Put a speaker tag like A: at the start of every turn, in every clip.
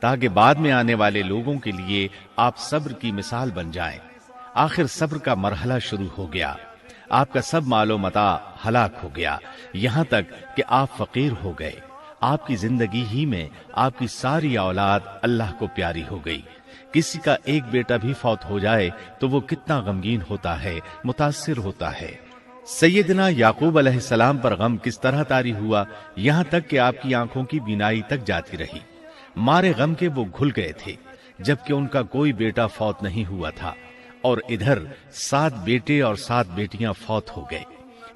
A: تاکہ بعد میں آنے والے لوگوں کے لیے آپ صبر کی مثال بن جائیں۔ آخر صبر کا مرحلہ شروع ہو گیا، آپ کا سب مال و متاع ہلاک ہو گیا، یہاں تک کہ آپ فقیر ہو گئے۔ آپ کی زندگی ہی میں آپ کی ساری اولاد اللہ کو پیاری ہو گئی۔ کسی کا ایک بیٹا بھی فوت ہو جائے تو وہ کتنا غمگین ہوتا ہے، متاثر ہوتا ہے۔ سیدنا یعقوب علیہ السلام پر غم کس طرح طاری ہوا، یہاں تک کہ آپ کی آنکھوں کی بینائی تک جاتی رہی۔ مارے غم کے وہ گھل گئے تھے، جبکہ ان کا کوئی بیٹا فوت نہیں ہوا تھا، اور ادھر 7 بیٹے اور 7 بیٹیاں فوت ہو گئے۔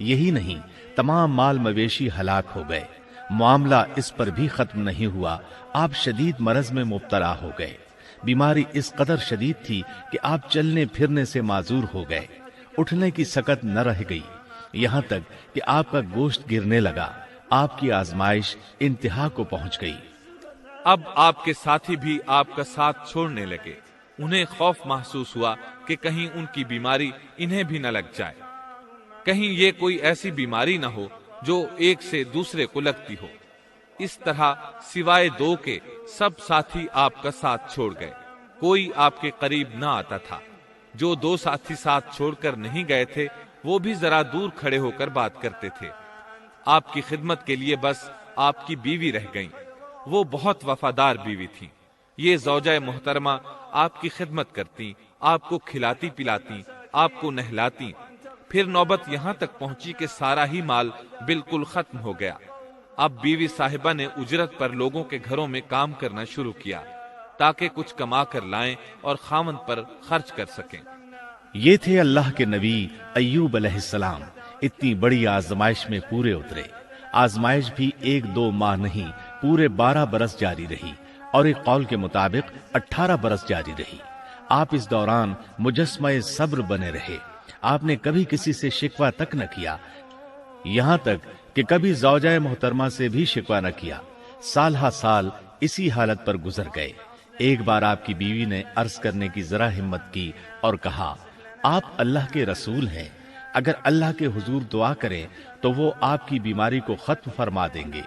A: یہی نہیں، تمام مال مویشی ہلاک ہو گئے۔ معاملہ اس پر بھی ختم نہیں ہوا، آپ شدید مرض میں مبتلا ہو گئے۔ بیماری اس قدر شدید تھی کہ آپ چلنے پھرنے سے معذور ہو گئے، اٹھنے کی سکت نہ رہ گئی، یہاں تک کہ آپ کا گوشت گرنے لگا۔ آپ کی آزمائش انتہا کو پہنچ گئی۔
B: اب آپ کے ساتھی بھی آپ کا ساتھ چھوڑنے لگے۔ انہیں خوف محسوس ہوا کہ کہیں ان کی بیماری انہیں بھی نہ لگ جائے، کہیں یہ کوئی ایسی بیماری نہ ہو جو ایک سے دوسرے کو لگتی ہو۔ اس طرح سوائے 2 کے سب ساتھی آپ کا ساتھ چھوڑ گئے، کوئی آپ کے قریب نہ آتا تھا۔ جو 2 ساتھی ساتھ چھوڑ کر نہیں گئے تھے وہ بھی ذرا دور کھڑے ہو کر بات کرتے تھے۔ آپ کی خدمت کے لیے بس آپ کی بیوی رہ گئیں، وہ بہت وفادار بیوی تھی۔ یہ زوجہ محترمہ آپ کی خدمت کرتی، آپ کو کھلاتی پلاتی، آپ کو نہلاتی۔ پھر نوبت یہاں تک پہنچی کہ سارا ہی مال بالکل ختم ہو گیا۔ اب بیوی صاحبہ نے اجرت پر لوگوں کے گھروں میں کام کرنا شروع کیا تاکہ کچھ کما کر لائیں اور خاوند پر خرچ کر سکیں۔
A: یہ تھے اللہ کے نبی ایوب علیہ السلام، اتنی بڑی آزمائش میں پورے اترے۔ آزمائش بھی 1-2 ماہ نہیں، پورے 12 برس جاری رہی، اور ایک قول کے مطابق 18 برس جاری رہی۔ آپ اس دوران مجسمہ صبر بنے رہے۔ آپ نے کبھی کسی سے شکوہ تک نہ کیا، یہاں تک کہ کبھی زوجہ محترمہ سے بھی شکوہ نہ کیا۔ سال ہا سال اسی حالت پر گزر گئے۔ ایک بار آپ کی بیوی نے عرض کرنے کی ذرا ہمت کی اور کہا، آپ اللہ کے رسول ہیں، اگر اللہ کے حضور دعا کریں تو وہ آپ کی بیماری کو ختم فرما دیں گے،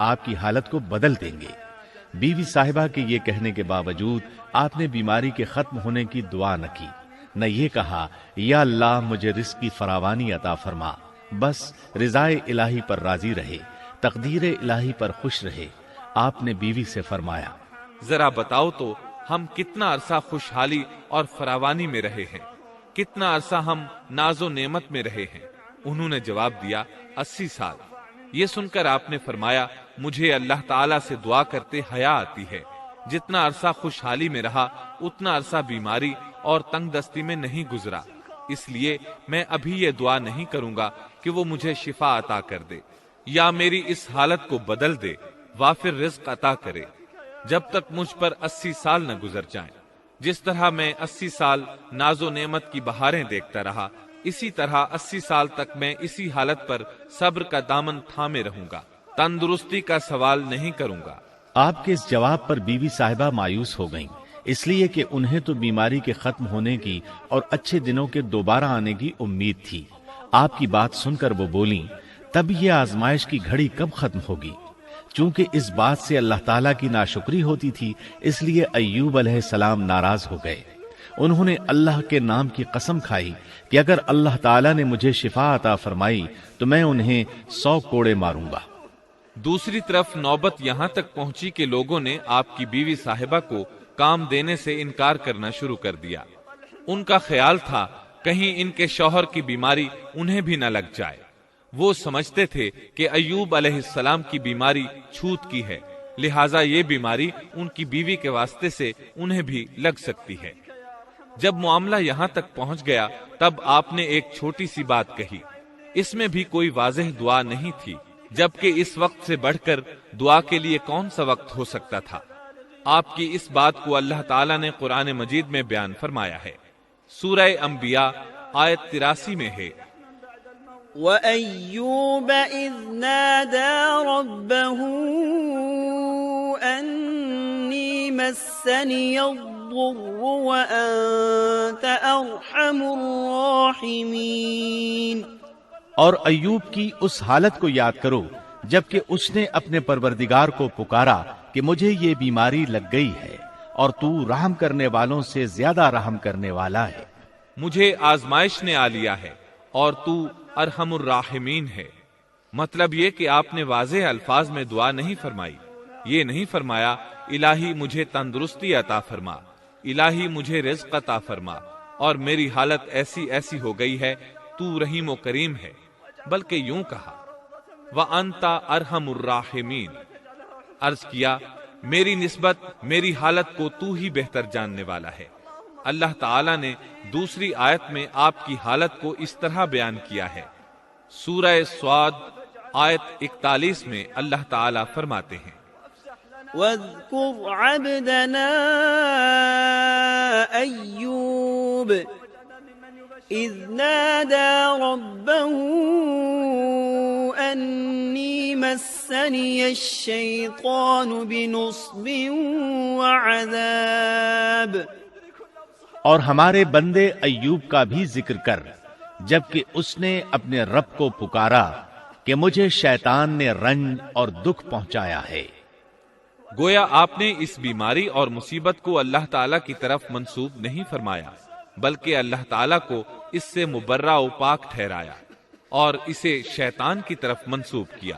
A: آپ کی حالت کو بدل دیں گے۔ بیوی صاحبہ کے یہ کہنے کے باوجود آپ نے بیماری کے ختم ہونے کی دعا نہ کی، نہ یہ کہا یا اللہ مجھے رزق کی فراوانی عطا فرما، بس رضائے الہی پر راضی رہے، تقدیر الہی پر خوش رہے۔ آپ نے بیوی سے فرمایا،
B: ذرا بتاؤ تو ہم کتنا عرصہ خوشحالی اور فراوانی میں رہے ہیں، کتنا عرصہ ہم ناز و نعمت میں رہے ہیں؟ انہوں نے جواب دیا، 80 سال۔ یہ سن کر آپ نے فرمایا، مجھے اللہ تعالیٰ سے دعا کرتے حیا آتی ہے، جتنا عرصہ خوشحالی میں رہا اتنا عرصہ بیماری اور تنگ دستی میں نہیں گزرا، اس لیے میں ابھی یہ دعا نہیں کروں گا کہ وہ مجھے شفا عطا کر دے یا میری اس حالت کو بدل دے، وافر رزق عطا کرے، جب تک مجھ پر 80 سال نہ گزر جائیں۔ جس طرح میں 80 سال ناز و نعمت کی بہاریں دیکھتا رہا، اسی طرح 80 سال تک میں اسی حالت پر صبر کا دامن تھامے رہوں گا، تندرستی کا سوال نہیں کروں گا۔
A: آپ کے اس جواب پر بیوی صاحبہ مایوس ہو گئیں، اس لیے کہ انہیں تو بیماری کے ختم ہونے کی اور اچھے دنوں کے دوبارہ آنے کی امید تھی۔ آپ کی بات سن کر وہ بولیں، تب یہ آزمائش کی گھڑی کب ختم ہوگی؟ چونکہ اس بات سے اللہ تعالیٰ کی ناشکری ہوتی تھی، اس لیے ایوب علیہ السلام ناراض ہو گئے۔ انہوں نے اللہ کے نام کی قسم کھائی کہ اگر اللہ تعالیٰ نے مجھے شفا عطا فرمائی تو میں انہیں 100 کوڑے ماروں گا۔
B: دوسری طرف نوبت یہاں تک پہنچی کہ لوگوں نے آپ کی بیوی صاحبہ کو کام دینے سے انکار کرنا شروع کر دیا۔ ان کا خیال تھا کہیں ان کے شوہر کی بیماری انہیں بھی نہ لگ جائے۔ وہ سمجھتے تھے کہ ایوب علیہ السلام کی بیماری چھوت کی ہے، لہٰذا یہ بیماری ان کی بیوی کے واسطے سے انہیں بھی لگ سکتی ہے۔ جب معاملہ یہاں تک پہنچ گیا تب آپ نے ایک چھوٹی سی بات کہی، اس میں بھی کوئی واضح دعا نہیں تھی، جبکہ اس وقت سے بڑھ کر دعا کے لیے کون سا وقت ہو سکتا تھا؟ آپ کی اس بات کو اللہ تعالیٰ نے قرآن مجید میں بیان فرمایا ہے۔ سورہ انبیاء آیت 83 میں ہے،
C: وَأَيُّوبَ إِذْ نَادَى رَبَّهُ أَنِّي مَسَّنِيَ الضُّرُّ وَأَنْتَ أَرْحَمُ الرَّاحِمِينَ۔
A: اور ایوب کی اس حالت کو یاد کرو جبکہ اس نے اپنے پروردگار کو پکارا کہ مجھے یہ بیماری لگ گئی ہے اور تو رحم کرنے والوں سے زیادہ رحم کرنے والا ہے۔
B: مجھے آزمائش نے آ لیا ہے اور تو ارحم الراحمین ہے۔ مطلب یہ کہ آپ نے واضح الفاظ میں دعا نہیں فرمائی، یہ نہیں فرمایا الہی مجھے تندرستی عطا فرما، الہی مجھے رزق عطا فرما اور میری حالت ایسی ایسی ہو گئی ہے، تو رحیم و کریم ہے، بلکہ یوں کہا وَأَنْتَ أَرْحَمُ الرَّاحِمِينَ، عرض کیا میری نسبت میری حالت کو تو ہی بہتر جاننے والا ہے۔ اللہ تعالیٰ نے دوسری آیت میں آپ کی حالت کو اس طرح بیان کیا ہے۔ سورہ صاد آیت 41 میں اللہ تعالیٰ فرماتے ہیں
C: واذكر عبدنا أيوب إذ نادى ربه أني مسني الشيطان بنصب وعذاب،
A: اور ہمارے بندے ایوب کا بھی ذکر کر، جبکہ اس نے اپنے رب کو پکارا کہ مجھے شیطان نے رنج اور دکھ پہنچایا ہے۔
B: گویا آپ نے اس بیماری اور مصیبت کو اللہ تعالیٰ کی طرف منسوب نہیں فرمایا، بلکہ اللہ تعالیٰ کو اس سے مبرہ و پاک ٹھہرایا اور اسے شیطان کی طرف منسوب کیا۔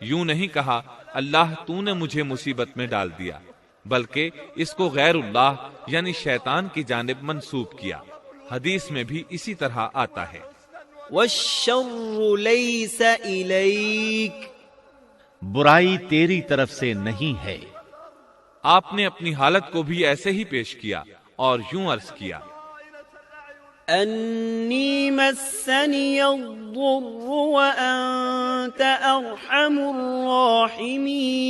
B: یوں نہیں کہا اللہ تو نے مجھے مصیبت میں ڈال دیا، بلکہ اس کو غیر اللہ یعنی شیطان کی جانب منسوب کیا۔ حدیث میں بھی اسی طرح آتا ہے
C: والشر ليس إليك،
A: برائی تیری طرف سے نہیں ہے۔
B: آپ نے اپنی حالت کو بھی ایسے ہی پیش کیا اور یوں عرض کیا
C: أني مسني الضر وأنت أرحم الراحمين،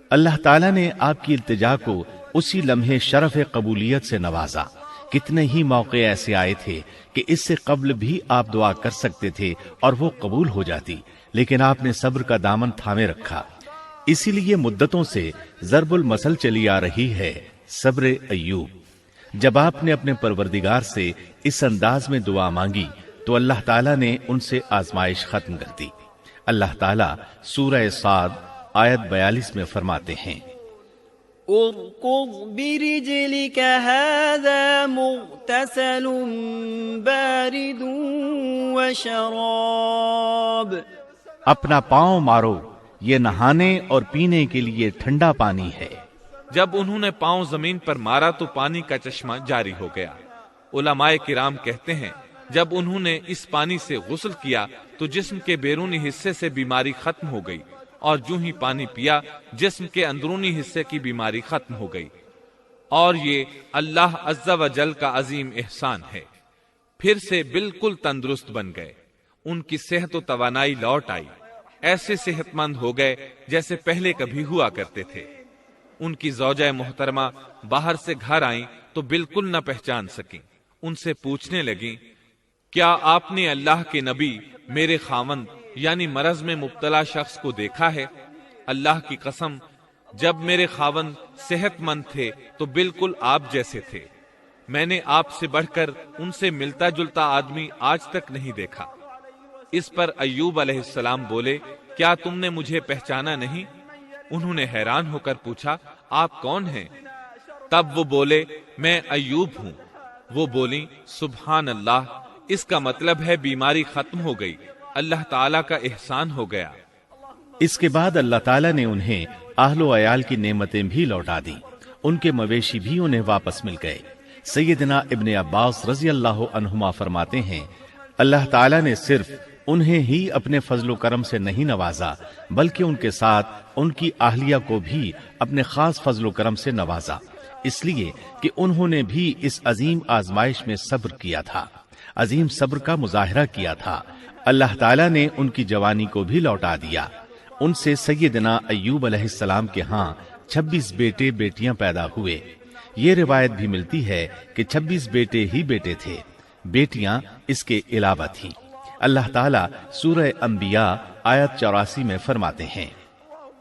A: اللہ تعالیٰ نے آپ کی التجا کو اسی لمحے شرف قبولیت سے نوازا۔ کتنے ہی موقع ایسے آئے تھے کہ اس سے قبل بھی آپ دعا کر سکتے تھے اور وہ قبول ہو جاتی، لیکن آپ نے صبر کا دامن تھامے رکھا۔ اسی لیے مدتوں سے ضرب المثل چلی آ رہی ہے صبر ایوب۔ جب آپ نے اپنے پروردگار سے اس انداز میں دعا مانگی تو اللہ تعالیٰ نے ان سے آزمائش ختم کر دی۔ اللہ تعالیٰ سورہ صاد آیت 42 میں فرماتے ہیں
C: اركض برجلك هذا مغتسل بارد وشراب،
A: اپنا پاؤں مارو، یہ نہانے اور پینے کے لیے ٹھنڈا پانی ہے۔
B: جب انہوں نے پاؤں زمین پر مارا تو پانی کا چشمہ جاری ہو گیا۔ علماء کرام کہتے ہیں جب انہوں نے اس پانی سے غسل کیا تو جسم کے بیرونی حصے سے بیماری ختم ہو گئی، اور جو ہی پانی پیا جسم کے اندرونی حصے کی بیماری ختم ہو گئی، اور یہ اللہ عز و جل کا عظیم احسان ہے۔ پھر سے بالکل تندرست بن گئے، ان کی صحت و توانائی لوٹ آئی، ایسے صحت مند ہو گئے جیسے پہلے کبھی ہوا کرتے تھے۔ ان کی زوجہ محترمہ باہر سے گھر آئیں تو بالکل نہ پہچان سکیں۔ ان سے پوچھنے لگیں کیا آپ نے اللہ کے نبی میرے خاوند یعنی مرض میں مبتلا شخص کو دیکھا ہے؟ اللہ کی قسم جب میرے خاوند صحت مند تھے تو بالکل آپ جیسے تھے، میں نے آپ سے بڑھ کر ان سے ملتا جلتا آدمی آج تک نہیں دیکھا۔ اس پر ایوب علیہ السلام بولے کیا تم نے مجھے پہچانا نہیں؟ انہوں نے حیران ہو کر پوچھا آپ کون ہیں؟ تب وہ بولے میں ایوب ہوں۔ وہ بولی سبحان اللہ، اس کا مطلب ہے بیماری ختم ہو گئی، اللہ تعالیٰ کا احسان ہو گیا۔
A: اس کے بعد اللہ تعالیٰ نے انہیں اہل و عیال کی نعمتیں بھی لوٹا دی، ان کے مویشی بھی انہیں واپس مل گئے۔ سیدنا ابن عباس رضی اللہ عنہما فرماتے ہیں اللہ تعالیٰ نے صرف انہیں ہی اپنے فضل و کرم سے نہیں نوازا بلکہ ان کے ساتھ ان کی اہلیہ کو بھی اپنے خاص فضل و کرم سے نوازا، اس لیے کہ انہوں نے بھی اس عظیم آزمائش میں صبر کیا تھا، عظیم صبر کا مظاہرہ کیا تھا۔ اللہ تعالیٰ نے ان کی جوانی کو بھی لوٹا دیا۔ ان سے سیدنا ایوب علیہ السلام کے ہاں 26 بیٹے بیٹیاں پیدا ہوئے۔ یہ روایت بھی ملتی ہے کہ 26 بیٹے ہی بیٹے تھے، بیٹیاں اس کے علاوہ تھیں۔ اللہ تعالیٰ سورہ انبیاء آیت 84 میں فرماتے ہیں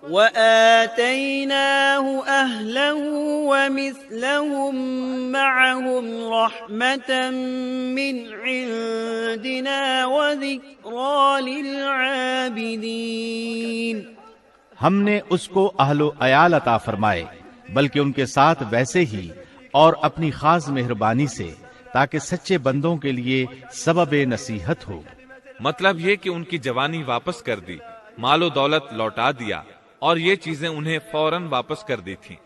C: وَآتَيْنَاهُ أَهْلَهُ وَمِثْلَهُمْ مَعَهُمْ رَحْمَةً مِّنْ عِنْدِنَا وَذِكْرَى لِلْعَابِدِينَ،
A: ہم نے اس کو اہل و عیال عطا فرمائے، بلکہ ان کے ساتھ ویسے ہی اور اپنی خاص مہربانی سے، تاکہ سچے بندوں کے لیے سبب نصیحت ہو۔
B: مطلب یہ کہ ان کی جوانی واپس کر دی، مال و دولت لوٹا دیا، اور یہ چیزیں انہیں فوراً واپس کر دی تھیں۔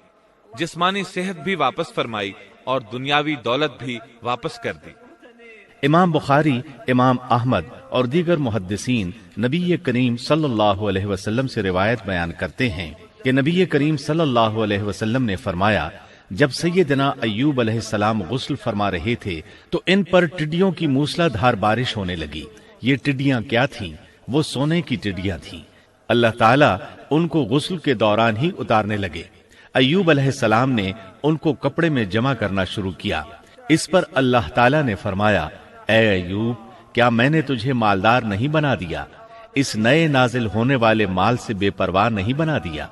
B: جسمانی صحت بھی واپس فرمائی اور دنیاوی دولت بھی واپس کر دی۔
A: امام بخاری، امام احمد اور دیگر محدثین نبی کریم صلی اللہ علیہ وسلم سے روایت بیان کرتے ہیں کہ نبی کریم صلی اللہ علیہ وسلم نے فرمایا، جب سیدنا ایوب علیہ السلام غسل فرما رہے تھے تو ان پر ٹڈیوں کی موسلا دھار بارش ہونے لگی۔ یہ ٹڈیاں کیا تھیں؟ وہ سونے کی ٹڈیاں تھیں۔ اللہ تعالیٰ ان کو غسل کے دوران ہی اتارنے لگے۔ ایوب علیہ السلام نے ان کو کپڑے میں جمع کرنا شروع کیا۔ اس پر اللہ تعالیٰ نے فرمایا، اے ایوب، کیا میں نے تجھے مالدار نہیں بنا دیا؟ اس نئے نازل ہونے والے مال سے بے پرواہ نہیں بنا دیا؟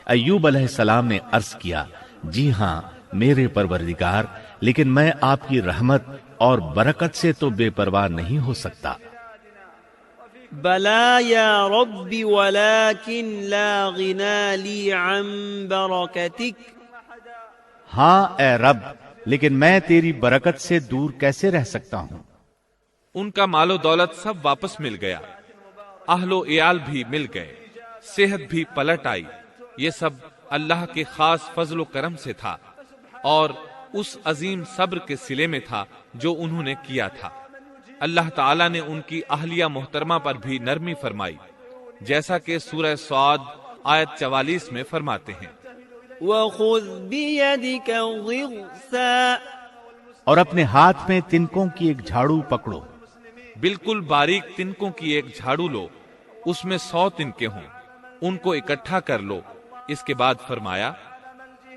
A: ایوب علیہ السلام نے عرض کیا، جی ہاں میرے پروردگار، لیکن میں آپ کی رحمت اور برکت سے تو بے پرواہ نہیں ہو سکتا۔
C: بلى يا رب ولكن لا غنى لي عن بركتك۔
A: ہاں اے رب، لیکن میں تیری برکت سے دور کیسے رہ سکتا ہوں؟
B: ان کا مال و دولت سب واپس مل گیا، اہل و عیال بھی مل گئے، صحت بھی پلٹ آئی۔ یہ سب اللہ کے خاص فضل و کرم سے تھا اور اس عظیم صبر کے صلے میں تھا جو انہوں نے کیا تھا۔ اللہ تعالیٰ نے ان کی اہلیہ محترمہ پر بھی نرمی فرمائی، جیسا کہ سورہ صاد آیت 44 میں فرماتے ہیں،
C: وَخُذْ بِيَدِكَ ضِغْثًا۔
A: اور اپنے ہاتھ میں تنکوں کی ایک جھاڑو پکڑو۔
B: بالکل باریک تنکوں کی ایک جھاڑو لو، اس میں 100 تنکے ہوں، ان کو اکٹھا کر لو۔ اس کے بعد فرمایا،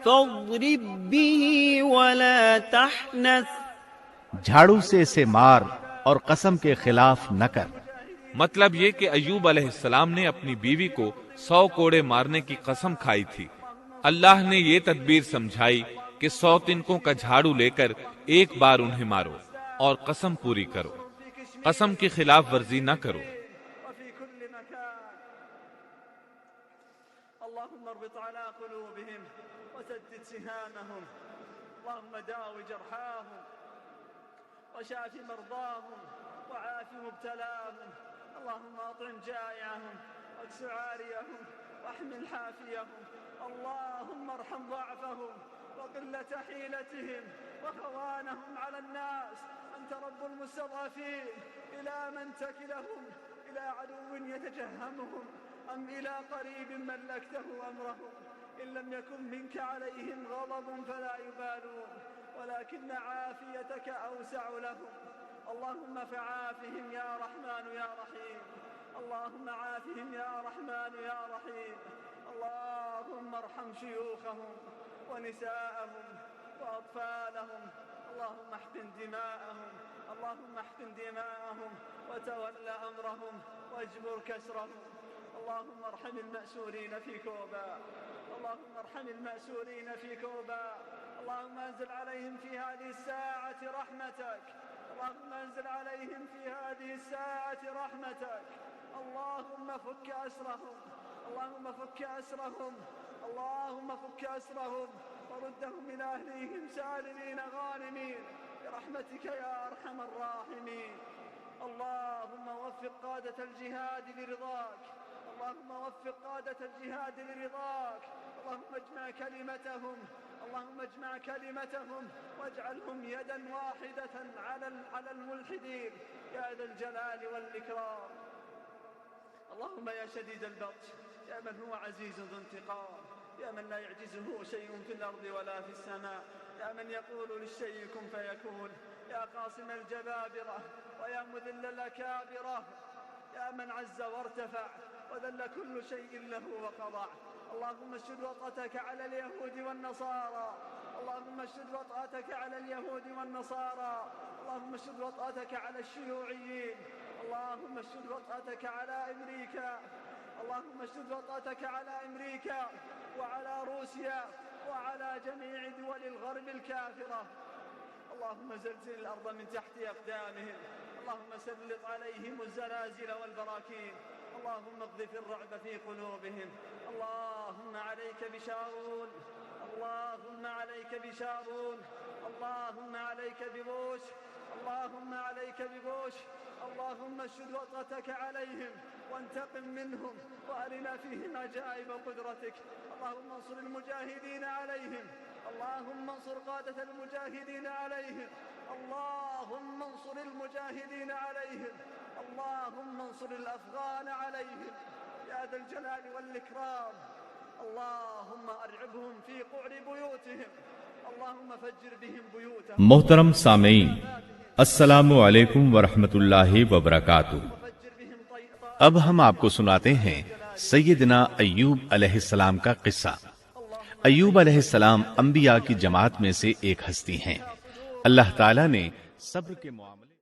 C: فَاضْرِبْ بِهِ وَلَا تَحْنَثْ۔
A: جھاڑو سے اسے مار اور قسم کے خلاف نہ کر۔
B: مطلب یہ کہ ایوب علیہ السلام نے اپنی بیوی کو 100 کوڑے مارنے کی قسم کھائی تھی۔ اللہ نے یہ تدبیر سمجھائی کہ 100 تنکوں کا جھاڑو لے کر ایک بار انہیں مارو اور قسم پوری کرو، قسم کی خلاف ورزی نہ کرو۔
D: اللهم اربط على قلوبهم وسدد سهامهم، اللهم داوي جرحاهم وشاف مرضاهم وعاف مبتلاهم، اللهم اطعم جائعهم واكس عاريهم واحمل حافيهم، اللهم ارحم ضعفهم وقلة حيلتهم وهوانهم على الناس، أنت رب المستضعفين، إلى من تكلهم؟ إلى عدو يتجهمهم أم إلى قريب ملكته أمرهم؟ إن لم يكن منك عليهم غضب فلا يبالون، ولكن عافيتك أوسع لهم، اللهم فعافهم يا رحمن يا رحيم، اللهم عافهم يا رحمن يا رحيم، اللهم ارحم شيوخهم ونساءهم وأطفالهم، اللهم احقن دماءهم، اللهم احقن دماءهم وتول أمرهم واجبر كسرهم، اللهم ارحم المأسورين في كوبا، اللهم ارحم المأسورين في كوبا، اللهم انزل عليهم في هذه الساعة رحمتك، اللهم انزل عليهم في هذه الساعة رحمتك، اللهم فك أسرهم، اللهم فك أسرهم، اللهم فك أسرهم وردهم إلى أهليهم سالمين غانمين برحمتك يا أرحم الراحمين، اللهم وفق قادة الجهاد لرضاك، اللهم وفق قادة الجهاد لرضاك، اللهم اجمع كلمتهم، اللهم اجمع كلمتهم واجعلهم يدا واحدة على الملحدين يا ذا الجلال والإكرام، اللهم يا شديد البطش، يا من هو عزيز ذو انتقام، يا من لا يعجزه شيء في الأرض ولا في السماء، يا من يقول للشيء كن فيكون، يا قاصم الجبابرة ويا مذل الأكابرة، يا من عز وارتفع وذل كل شيء له وخضع، اللهم اشد وطأتك على اليهود والنصارى، اللهم اشد وطأتك على اليهود والنصارى، اللهم اشد وطأتك على الشيوعيين، اللهم اشد وطأتك على أمريكا، اللهم اشد وطأتك على أمريكا وعلى روسيا وعلى جميع دول الغرب الكافرة، اللهم زلزل الأرض من تحت أقدامهم، اللهم سلط عليهم الزلازل والبراكين، اللهم اقذف الرعب في قلوبهم. اللهم عليك بشارون، اللهم عليك بشارون، اللهم عليك ببوش، اللهم عليك ببوش. اللهم اشد وطأتك عليهم وانتقم منهم وارنا فيهم عجائب قدرتك. اللهم انصر المجاهدين عليهم، اللهم انصر قادة المجاهدين عليهم، اللهم انصر المجاهدين عليهم، اللهم انصر الأفغان عليهم يا ذا الجلال والإكرام. اللهم أرعبهم في قعر بيوتهم، اللهم فجر بهم بيوتهم.
E: محترم سامعین، السلام علیکم ورحمۃ اللہ وبرکاتہ۔
A: اب ہم آپ کو سناتے ہیں سیدنا ایوب علیہ السلام کا قصہ۔ ایوب علیہ السلام انبیاء کی جماعت میں سے ایک ہستی ہیں۔ اللہ تعالیٰ نے صبر کے معاملے